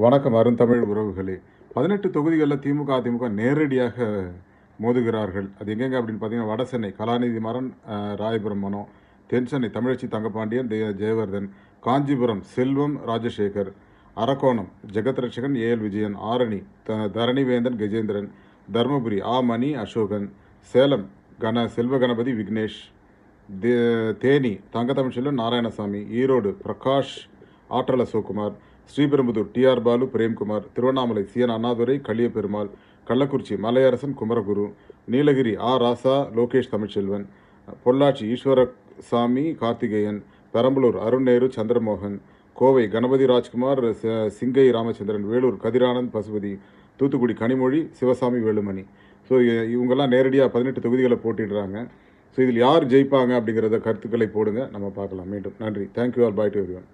வணக்கம் அருந்தமிழ் உறவுகளே. 18 தொகுதிகளில் திமுக, அதிமுக நேரடியாக மோதுகிறார்கள். அது எங்கெங்க அப்படின்னு பார்த்தீங்கன்னா, வடசென்னை கலாநிதி மாறன், ராயபுரம் மனோ, தென்சென்னை தமிழச்சி தங்கபாண்டியன், ஜெயவர்தன், காஞ்சிபுரம் செல்வம் ராஜசேகர், அரக்கோணம் ஜெகத் ரட்சகன், ஏஎல் விஜயன், ஆரணி தரணிவேந்தன் கஜேந்திரன், தர்மபுரி மணி அசோகன், சேலம் செல்வ கணபதி விக்னேஷ், தேனி தங்கத்தமிழ்ச்செல்வன் நாராயணசாமி, ஈரோடு பிரகாஷ் ஆற்றல் அசோக்குமார், ஸ்ரீபெரும்புதூர் டிஆர் பாலு பிரேம்குமார், திருவண்ணாமலை சிஎன் அண்ணாதுரை களியபெருமாள், கள்ளக்குறிச்சி மலையரசன் குமரகுரு, நீலகிரி ராசா லோகேஷ் தமிழ்ச்செல்வன், பொள்ளாச்சி ஈஸ்வரசாமி கார்த்திகேயன், பெரம்பலூர் அருண் நேரு சந்திரமோகன், கோவை கணபதி ராஜ்குமார் சிங்கை ராமச்சந்திரன், வேலூர் கதிரானந்த் பசுபதி, தூத்துக்குடி கனிமொழி சிவசாமி வேலுமணி. ஸோ இவங்கெல்லாம் நேரடியாக 18 தொகுதிகளை போட்டிடுறாங்க. ஸோ இதில் யார் ஜெயிப்பாங்க அப்படிங்கிறத கருத்துக்களை போடுங்க, நம்ம பார்க்கலாம். மீண்டும் நன்றி. Thank you all. Bye to everyone.